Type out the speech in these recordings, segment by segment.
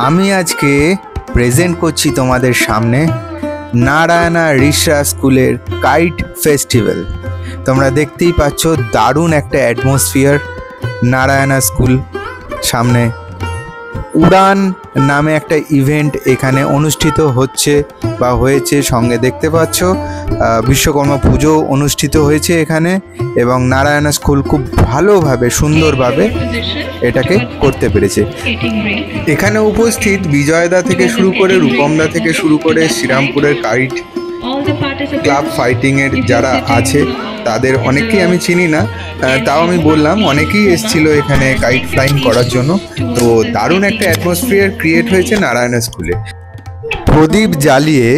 আমি আজকে প্রেজেন্ট করছি তোমাদের সামনে নারায়ণা রিষড়া স্কুলের কাইট ফেস্টিভ্যাল। তোমরা দেখতেই পাচ্ছ দারুণ একটা অ্যাটমসফিয়ার। নারায়ণা স্কুল সামনে উড়ান নামে একটা ইভেন্ট এখানে অনুষ্ঠিত হচ্ছে বা হয়েছে। সঙ্গে দেখতে পাচ্ছ বিশ্বকর্মা পুজো অনুষ্ঠিত হয়েছে এখানে, এবং নারায়ণা স্কুল খুব ভালোভাবে সুন্দরভাবে এটাকে করতে পেরেছে। এখানে উপস্থিত বিজয়দা থেকে শুরু করে রূপমদা থেকে শুরু করে শ্রীরামপুরের কাইট ক্লাব ফাইটিংয়ের যারা আছে তাদের অনেকেই আমি চিনি না, তাও আমি বললাম অনেকেই এসেছিল এখানে কাইট ফ্লাইং করার জন্য। তো দারুণ একটা অ্যাটমসফিয়ার ক্রিয়েট হয়েছে নারায়ণা স্কুলে। প্রদীপ জ্বালিয়ে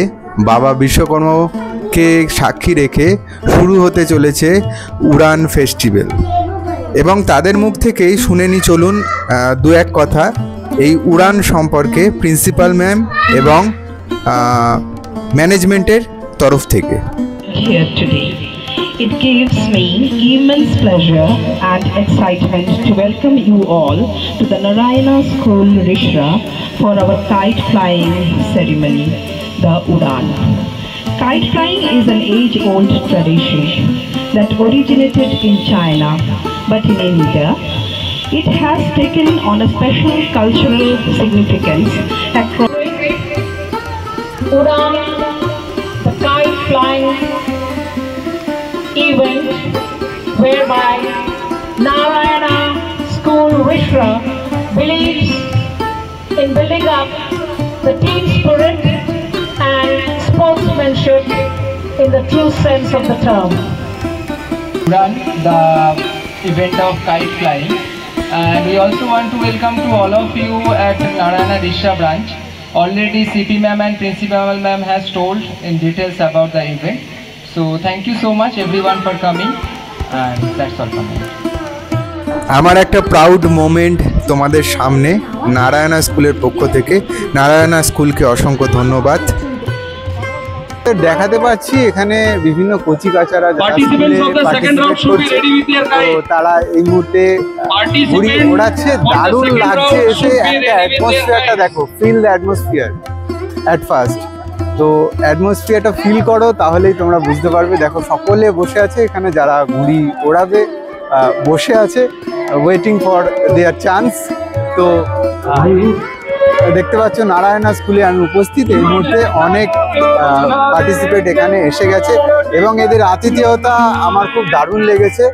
বাবা বিশ্বকর্মাকে সাক্ষী রেখে শুরু হতে চলেছে উড়ান ফেস্টিভ্যাল, এবং তাদের মুখ থেকেই শুনে নি চলুন দু এক কথা এই উড়ান সম্পর্কে প্রিন্সিপাল ম্যাম এবং ম্যানেজমেন্টের তরফ থেকে। It gives me immense pleasure and excitement to welcome you all to the Narayana School Rishra for our kite flying ceremony, the Udan. Kite flying is an age-old tradition that originated in China, but in India, it has taken on a special cultural significance across Udan, the kite flying event whereby Narayana School Rishra believes in building up the team spirit and sportsmanship in the true sense of the term. Run the event of kite flying, and we also want to welcome to all of you at Narayana Rishra branch. Already CP ma'am and principal ma'am has told in details about the event. So thank you so much everyone for coming, and that's all from me. আমার একটা proud moment তোমাদের সামনে নারায়ণা স্কুলের পক্ষ থেকে। নারায়ণা স্কুলকে অসংখ্য ধন্যবাদ। দেখাতে পাচ্ছি এখানে বিভিন্ন কচি কাচারা তারা এই মুহূর্তে ঘুড়ি ওড়াচ্ছে। দারুণ লাগছে এসে, একটা অ্যাটমসফিয়ারটা দেখো, feel the atmosphere at first. তো অ্যাটমসফিয়ারটা ফিল করো তাহলেই তোমরা বুঝতে পারবে। দেখো সকলে বসে আছে এখানে, যারা ঘুড়ি ওড়াবে বসে আছে ওয়েটিং ফর দেয়ার চান্স। তো দেখতে পাচ্ছ নারায়ণা স্কুলে আমি উপস্থিত। এই মুহূর্তে অনেক পার্টিসিপেট এখানে এসে গেছে এবং এদের আতিথেয়তা আমার খুব দারুণ লেগেছে।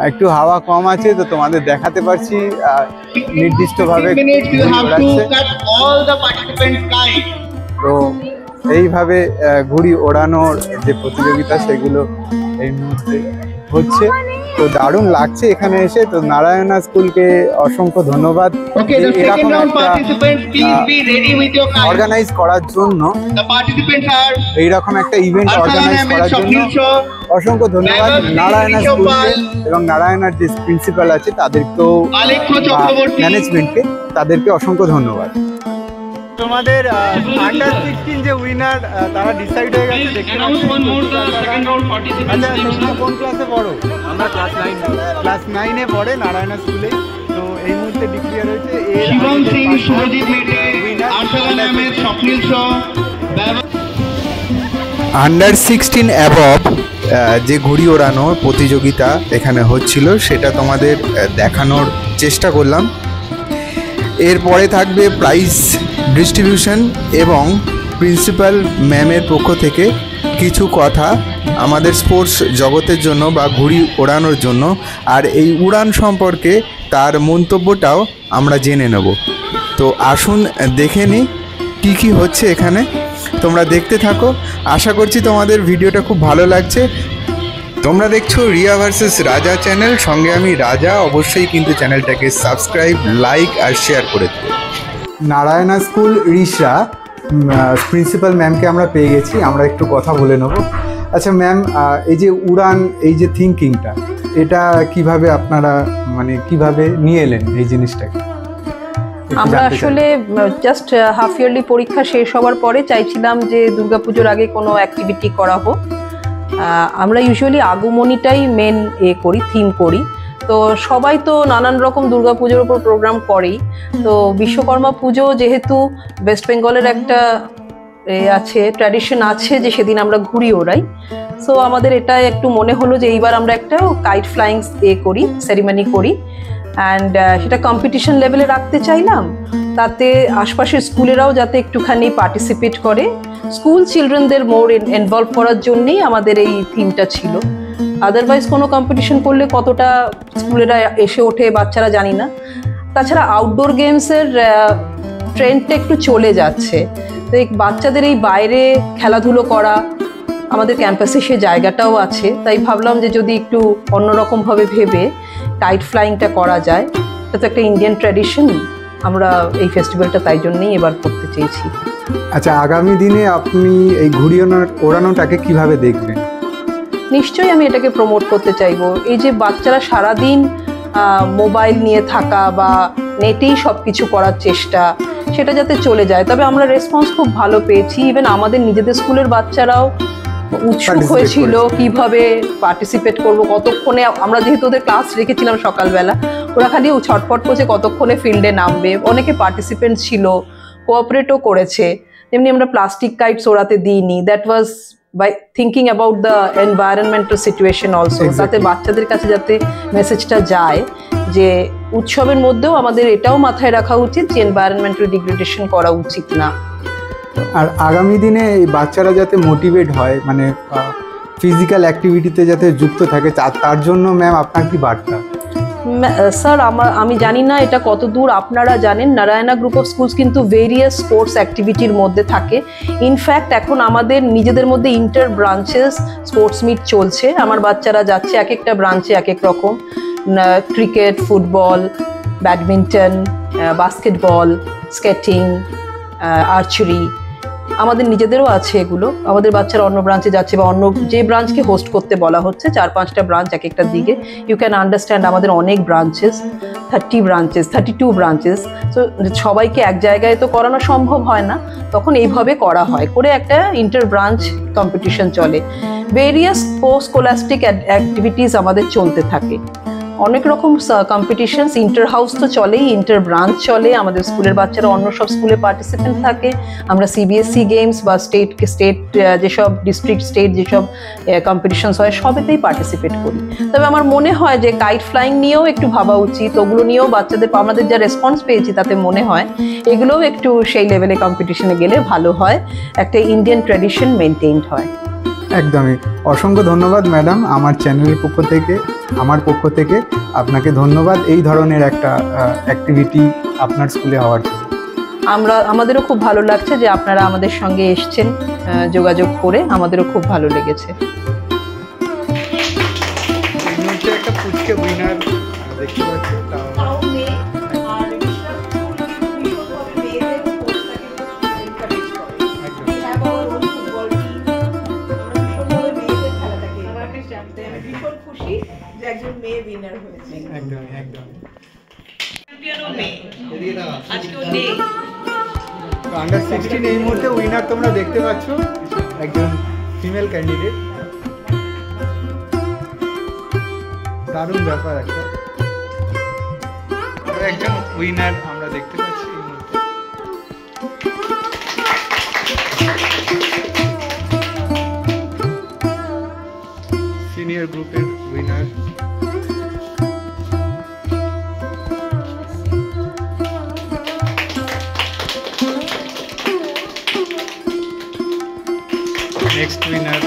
একটু হাওয়া কম আছে তো তোমাদের দেখাতে পারছি নির্দিষ্টভাবে তো এইভাবে ঘুড়ি ওড়ানোর যে প্রতিযোগিতা সেগুলো এই মুহূর্তে হচ্ছে। তো দারুণ লাগছে এখানে এসে। তো নারায়ণা স্কুলকে অসংখ্য ধন্যবাদ এরকম অর্গানাইজ করার জন্য, এইরকম একটা ইভেন্ট অর্গানাইজ করার জন্য অসংখ্য ধন্যবাদ নারায়ণা স্কুলকে এবং নারায়ণার যে প্রিন্সিপাল আছে তাদেরকেও, ম্যানেজমেন্টকে, তাদেরকে অসংখ্য ধন্যবাদ। তোমাদের আন্ডার 16 যে উইনার তারা ডিসাইড হয়ে গেছে দেখতে পাচ্ছি। আচ্ছা, কোন ক্লাসে পড়ো? আমরা ক্লাস 9-এ পড়ে নারায়ণা স্কুলে। তো এই মুহূর্তে ডিক্লেয়ার হয়েছে আন্ডার 16 অ্যাবভ যে ঘুড়ি ওড়ানোর প্রতিযোগিতা এখানে হচ্ছিল সেটা তোমাদের দেখানোর চেষ্টা করলাম। এরপরে থাকবে প্রাইজ ডিস্ট্রিবিউশন এবং প্রিন্সিপাল ম্যামের পক্ষ থেকে কিছু কথা আমাদের স্পোর্টস জগতের জন্য বা ঘুড়ি ওড়ানোর জন্য, আর এই উড়ান সম্পর্কে তার মন্তব্যটাও আমরা জেনে নেব। তো আসুন দেখে নিই কী কী হচ্ছে এখানে। তোমরা দেখতে থাকো, আশা করছি তোমাদের ভিডিওটা খুব ভালো লাগছে। তোমরা দেখছো রিয়া ভার্সেস রাজা চ্যানেল, সঙ্গে আমি রাজা। অবশ্যই কিন্তু চ্যানেলটাকে সাবস্ক্রাইব, লাইক আর শেয়ার করে দেবো। নারায়ণা স্কুল রিষড়া প্রিন্সিপাল ম্যামকে আমরা পেয়ে গেছি, আমরা একটু কথা বলে নেব। আচ্ছা ম্যাম, এই যে উড়ান, এই যে থিঙ্কিংটা, এটা কিভাবে আপনারা মানে কিভাবে নিয়ে এলেন এই জিনিসটাকে? আমরা আসলে জাস্ট হাফ ইয়ারলি পরীক্ষা শেষ হওয়ার পরে চাইছিলাম যে দুর্গাপুজোর আগে কোনো অ্যাক্টিভিটি করা হোক। আমরা ইউজুয়ালি আগমনীটাই মেন করি, থিম করি। তো সবাই তো নানান রকম দুর্গাপুজোর উপর প্রোগ্রাম করেই। তো বিশ্বকর্মা পুজো যেহেতু ওয়েস্ট বেঙ্গলের একটা আছে, ট্র্যাডিশন আছে যে সেদিন আমরা ঘুড়ি ওড়াই, সো আমাদের এটা একটু মনে হলো যে এইবার আমরা একটা কাইট ফ্লাইং করি, সেরিমনি করি, অ্যান্ড সেটা কম্পিটিশন লেভেলে রাখতে চাইলাম, তাতে আশপাশের স্কুলেরাও যাতে একটুখানি পার্টিসিপেট করে, স্কুল চিলড্রেনদের মোর ইনভলভ করার জন্যেই আমাদের এই থিমটা ছিল। আদারওয়াইজ কোনো কম্পিটিশন করলে কতটা স্কুলেরা এসে ওঠে বাচ্চারা জানি না। তাছাড়া আউটডোর গেমসের ট্রেন্ডটা একটু চলে যাচ্ছে, তো এই বাচ্চাদের এই বাইরে খেলাধুলো করা, আমাদের ক্যাম্পাসে সে জায়গাটাও আছে, তাই ভাবলাম যে যদি একটু অন্যরকমভাবে ভেবে কাইট ফ্লাইংটা করা যায়, এটা তো একটা ইন্ডিয়ান ট্র্যাডিশন, আমরা এই ফেস্টিভ্যালটা তাই জন্যই এবার করতে চেয়েছি। আচ্ছা, আগামী দিনে আপনি এই ঘুড়ি ওড়ানোটাকে কিভাবে দেখবেন? নিশ্চয়ই আমি এটাকে প্রমোট করতে চাইবো। এই যে বাচ্চারা সারাদিন মোবাইল নিয়ে থাকা বা নেটেই সব কিছু করার চেষ্টা, সেটা যাতে চলে যায়। তবে আমরা রেসপন্স খুব ভালো পেয়েছি, ইভেন আমাদের নিজেদের স্কুলের বাচ্চারাও উৎসুক হয়েছিল কিভাবে পার্টিসিপেট করব, কতক্ষণে, আমরা যেহেতু ওদের ক্লাস রেখেছিলাম সকালবেলা, ওরা খালি ছটফট করছে কতক্ষণে ফিল্ডে নামবে। অনেকে পার্টিসিপেন্ট ছিল, কোঅপারেটও করেছে। যেমনি আমরা প্লাস্টিক কাইটস ওড়াতে দিইনি, that was by thinking about the environmental situation also, তাতে বাচ্চাদের কাছে যাতে মেসেজটা যায় যে উৎসবের মধ্যেও আমাদের এটাও মাথায় রাখা উচিত যে এনভায়রনমেন্টাল ডিগ্রেডেশন করা উচিত না। আর আগামী দিনে এই বাচ্চারা যাতে মোটিভেট হয়, মানে ফিজিক্যাল অ্যাক্টিভিটিতে যাতে যুক্ত থাকে, তার জন্য ম্যাম আপনার কি বার্তা? স্যার, আমি জানি না এটা কত দূর আপনারা জানেন, নারায়ণা গ্রুপ অফ স্কুলস কিন্তু ভেরিয়াস স্পোর্টস অ্যাক্টিভিটির মধ্যে থাকে। ইনফ্যাক্ট এখন আমাদের নিজেদের মধ্যে ইন্টার ব্রাঞ্চেস স্পোর্টস মিট চলছে, আমার বাচ্চারা যাচ্ছে এক একটা ব্রাঞ্চে এক এক রকম, cricket, football, badminton, basketball, skating, archery, আমাদের নিজেদেরও আছে এগুলো। আমাদের বাচ্চারা অন্য ব্রাঞ্চে যাচ্ছে বা অন্য যে ব্রাঞ্চকে হোস্ট করতে বলা হচ্ছে, 4-5টা ব্রাঞ্চ এক একটা দিকে। ইউ ক্যান আন্ডারস্ট্যান্ড আমাদের অনেক ব্রাঞ্চেস, 32 ব্রাঞ্চেস। সো সবাইকে এক জায়গায় তো করানো সম্ভব হয় না, তখন এইভাবে করা হয়, করে একটা ইন্টার ব্রাঞ্চ কম্পিটিশন চলে। ভেরিয়াস পোস্ট স্কলাস্টিক অ্যাক্টিভিটিস আমাদের চলতে থাকে, অনেক রকম কম্পিটিশনস, ইন্টার হাউস তো চলেই, ইন্টার ব্রাঞ্চ চলে, আমাদের স্কুলের বাচ্চারা অন্য সব স্কুলে পার্টিসিপেন্ট থাকে। আমরা সিবিএসসি গেমস বা স্টেট যেসব ডিস্ট্রিক্ট স্টেট যেসব কম্পিটিশনস হয় সবেতেই পার্টিসিপেট করি। তবে আমার মনে হয় যে কাইট ফ্লাইং নিয়েও একটু ভাবা উচিত, ওগুলো নিয়েও বাচ্চাদের, আমাদের যা রেসপন্স পেয়েছি তাতে মনে হয় এগুলোও একটু সেই লেভেলে কম্পিটিশনে গেলে ভালো হয়, একটা ইন্ডিয়ান ট্র্যাডিশন মেনটেইনড হয়। একদমই। অসংখ্য ধন্যবাদ ম্যাডাম, আমার চ্যানেলের পক্ষ থেকে, আমার পক্ষ থেকে আপনাকে ধন্যবাদ এই ধরনের একটা অ্যাক্টিভিটি আপনার স্কুলে হওয়ার জন্য। আমাদেরও খুব ভালো লাগছে যে আপনারা আমাদের সঙ্গে এসছেন, যোগাযোগ করে আমাদেরও খুব ভালো লেগেছে। একটা পুচকে উইনার দেখতে পাচ্ছি, আন্ডার 16 এই মুহূর্তে উইনার তোমরা দেখতে পাচ্ছ, একজন ফিমেল ক্যান্ডিডেট। দারুণ ব্যাপার, একটা একজন উইনার আমরা দেখতে পাচ্ছি এই মুহূর্তে। সিনিয়র গ্রুপের উইনার। Next winner